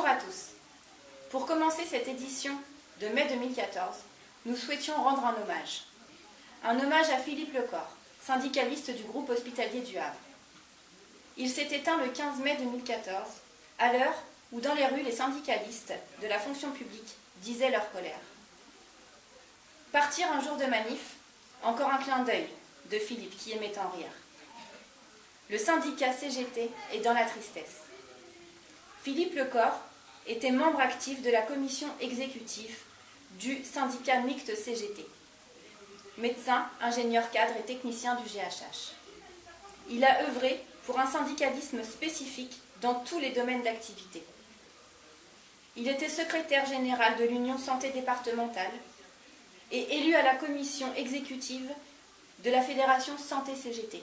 Bonjour à tous. Pour commencer cette édition de mai 2014, nous souhaitions rendre un hommage. Un hommage à Philippe Lecor, syndicaliste du groupe hospitalier du Havre. Il s'est éteint le 15 mai 2014, à l'heure où dans les rues les syndicalistes de la fonction publique disaient leur colère. Partir un jour de manif, encore un clin d'œil de Philippe qui aimait en rire. Le syndicat CGT est dans la tristesse. Philippe Lecor était membre actif de la commission exécutive du syndicat mixte CGT. Médecin, ingénieur cadre et technicien du GHH. Il a œuvré pour un syndicalisme spécifique dans tous les domaines d'activité. Il était secrétaire général de l'Union Santé départementale et élu à la commission exécutive de la Fédération Santé CGT.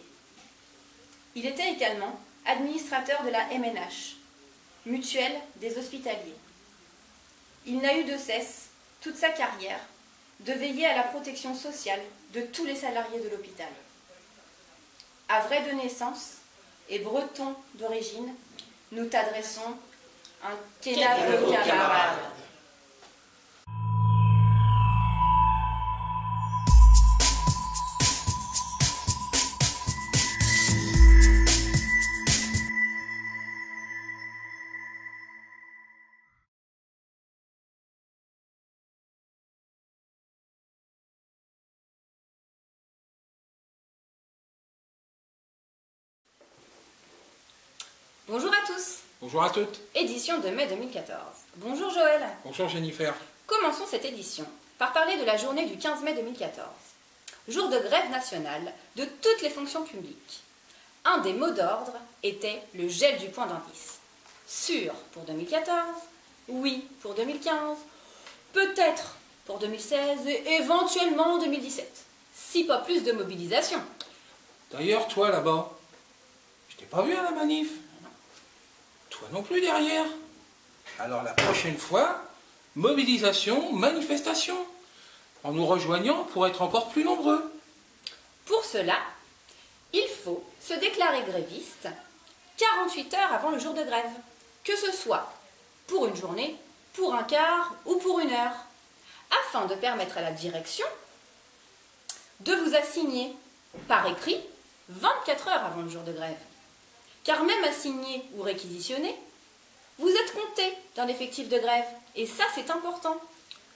Il était également administrateur de la MNH, Mutuelle des Hospitaliers. Il n'a eu de cesse, toute sa carrière, de veiller à la protection sociale de tous les salariés de l'hôpital. Havrais de naissance et breton d'origine, nous t'adressons un Kenavo camarade. Bonjour à tous. Bonjour à toutes. Édition de mai 2014. Bonjour Joël. Bonjour Jennifer. Commençons cette édition par parler de la journée du 15 mai 2014, jour de grève nationale de toutes les fonctions publiques. Un des mots d'ordre était le gel du point d'indice. Sûr pour 2014, oui pour 2015, peut-être pour 2016 et éventuellement 2017. Si pas plus de mobilisation. D'ailleurs, toi là-bas, je t'ai pas vu à la manif. Toi non plus derrière. Alors la prochaine fois, mobilisation, manifestation, en nous rejoignant pour être encore plus nombreux. Pour cela, il faut se déclarer gréviste 48 heures avant le jour de grève, que ce soit pour une journée, pour un quart ou pour une heure, afin de permettre à la direction de vous assigner par écrit 24 heures avant le jour de grève. Car même assigné ou réquisitionné, vous êtes compté dans l'effectif de grève. Et ça, c'est important.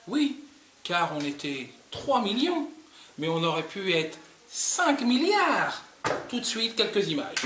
Oui, car on était 3 millions, mais on aurait pu être 5 milliards. Tout de suite, quelques images.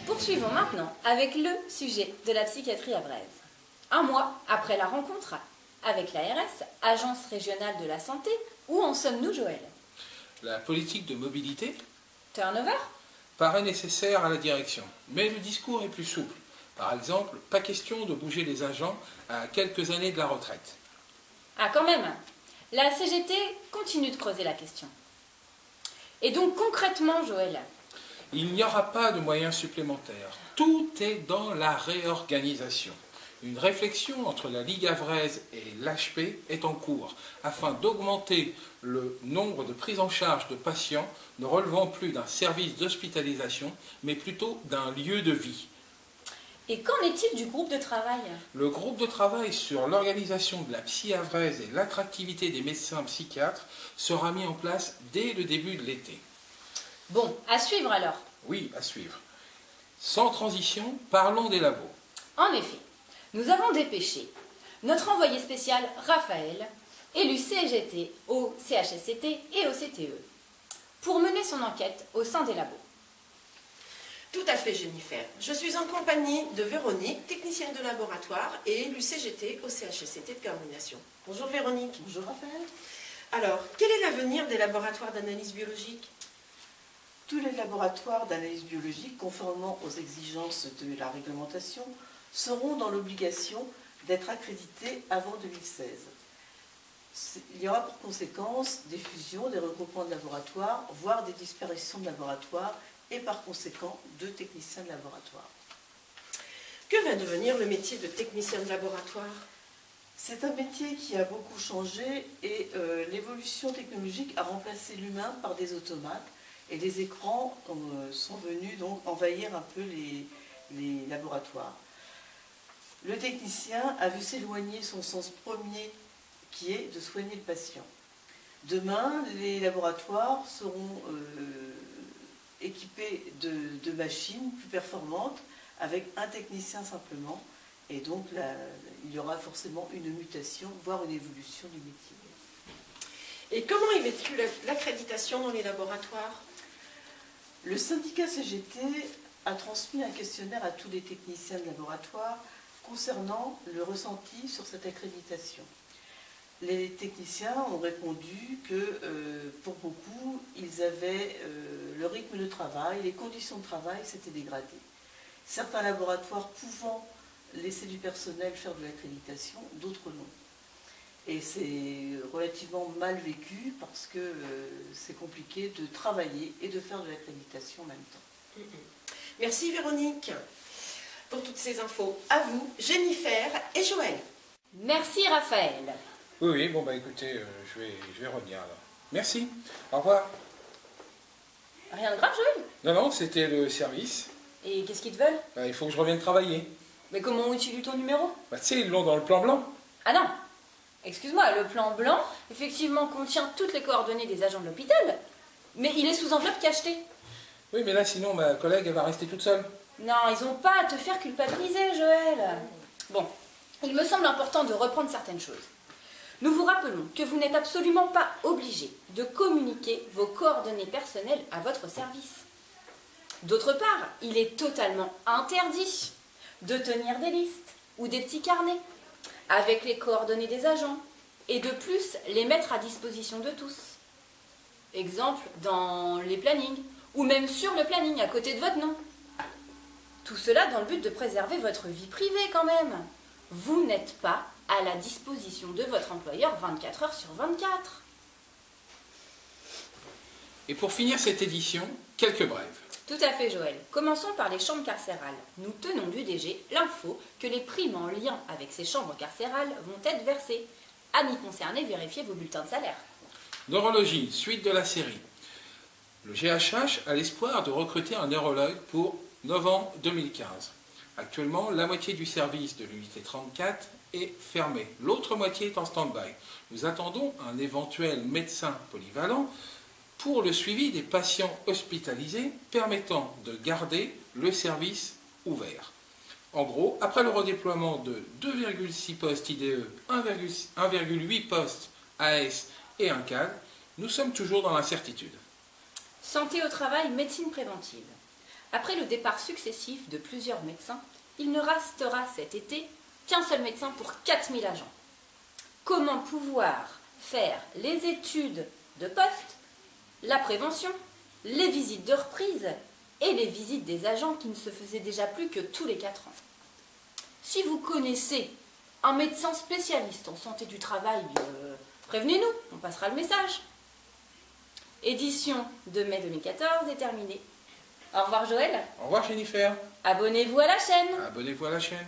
Poursuivons maintenant avec le sujet de la psychiatrie havraise. Un mois après la rencontre avec l'ARS, Agence régionale de la santé, où en sommes-nous, Joël? La politique de mobilité Turnover? paraît nécessaire à la direction, mais le discours est plus souple. Par exemple, pas question de bouger les agents à quelques années de la retraite. Ah, quand même. La CGT continue de creuser la question. Et donc, concrètement, Joël, Il n'y aura pas de moyens supplémentaires. Tout est dans la réorganisation. Une réflexion entre la Ligue havraise et l'HP est en cours afin d'augmenter le nombre de prises en charge de patients ne relevant plus d'un service d'hospitalisation, mais plutôt d'un lieu de vie. et qu'en est-il du groupe de travail? Le groupe de travail sur l'organisation de la psy havraise et l'attractivité des médecins psychiatres sera mis en place dès le début de l'été. Bon, à suivre alors. Oui, à suivre. Sans transition, parlons des labos. En effet, nous avons dépêché notre envoyé spécial Raphaël, élu CGT au CHSCT et au CTE, pour mener son enquête au sein des labos. Tout à fait, Jennifer. Je suis en compagnie de Véronique, technicienne de laboratoire et élue CGT au CHSCT de Coordination. Bonjour Véronique. Bonjour Raphaël. Alors, quel est l'avenir des laboratoires d'analyse biologique? Tous les laboratoires d'analyse biologique, conformément aux exigences de la réglementation, seront dans l'obligation d'être accrédités avant 2016. Il y aura pour conséquence des fusions, des regroupements de laboratoires, voire des disparitions de laboratoires et par conséquent de techniciens de laboratoire. Que va devenir le métier de technicien de laboratoire? C'est un métier qui a beaucoup changé et l'évolution technologique a remplacé l'humain par des automates et les écrans sont venus donc envahir un peu les laboratoires. Le technicien a vu s'éloigner son sens premier qui est de soigner le patient. Demain, les laboratoires seront équipés de machines plus performantes avec un technicien simplement. Et donc, il y aura forcément une mutation, voire une évolution du métier. Et comment évalue l'accréditation dans les laboratoires? Le syndicat CGT a transmis un questionnaire à tous les techniciens de laboratoire concernant le ressenti sur cette accréditation. Les techniciens ont répondu que pour beaucoup, ils avaient le rythme de travail, les conditions de travail s'étaient dégradées. Certains laboratoires pouvant laisser du personnel faire de l'accréditation, d'autres non. Et c'est relativement mal vécu parce que c'est compliqué de travailler et de faire de l'accréditation en même temps. Merci Véronique pour toutes ces infos. À vous, Jennifer et Joël. Merci Raphaël. Oui, bon bah écoutez, je vais revenir alors. Merci, au revoir. Rien de grave, Joël? Non, c'était le service. Et qu'est-ce qu'ils te veulent? Bah, il faut que je revienne travailler. Mais comment ont-ils eu ton numéro? Bah tu sais, ils l'ont dans le plan blanc. Ah non, excuse-moi, le plan blanc, effectivement, contient toutes les coordonnées des agents de l'hôpital, mais il est sous enveloppe cachetée. Oui, mais là, sinon, ma collègue, elle va rester toute seule. Non, ils n'ont pas à te faire culpabiliser, Joël. Bon, il me semble important de reprendre certaines choses. Nous vous rappelons que vous n'êtes absolument pas obligé de communiquer vos coordonnées personnelles à votre service. D'autre part, il est totalement interdit de tenir des listes ou des petits carnets avec les coordonnées des agents et de plus les mettre à disposition de tous. Exemple, dans les plannings ou même sur le planning à côté de votre nom. Tout cela dans le but de préserver votre vie privée quand même. Vous n'êtes pas à la disposition de votre employeur 24 heures sur 24. Et pour finir cette édition, quelques brèves. Tout à fait, Joël. Commençons par les chambres carcérales. Nous tenons du DG l'info que les primes en lien avec ces chambres carcérales vont être versées. Amis concernés, vérifiez vos bulletins de salaire. Neurologie, suite de la série. Le GHH a l'espoir de recruter un neurologue pour novembre 2015. Actuellement, la moitié du service de l'unité 34 est fermée. L'autre moitié est en stand-by. Nous attendons un éventuel médecin polyvalent pour le suivi des patients hospitalisés, permettant de garder le service ouvert. En gros, après le redéploiement de 2,6 postes IDE, 1,8 postes AS et un CAD, nous sommes toujours dans l'incertitude. Santé au travail, médecine préventive. Après le départ successif de plusieurs médecins, il ne restera cet été qu'un seul médecin pour 4000 agents. Comment pouvoir faire les études de poste, la prévention, les visites de reprise et les visites des agents qui ne se faisaient déjà plus que tous les 4 ans? Si vous connaissez un médecin spécialiste en santé du travail, prévenez-nous, on passera le message. Édition de mai 2014 est terminée. Au revoir Joël. Au revoir Jennifer. Abonnez-vous à la chaîne. Abonnez-vous à la chaîne.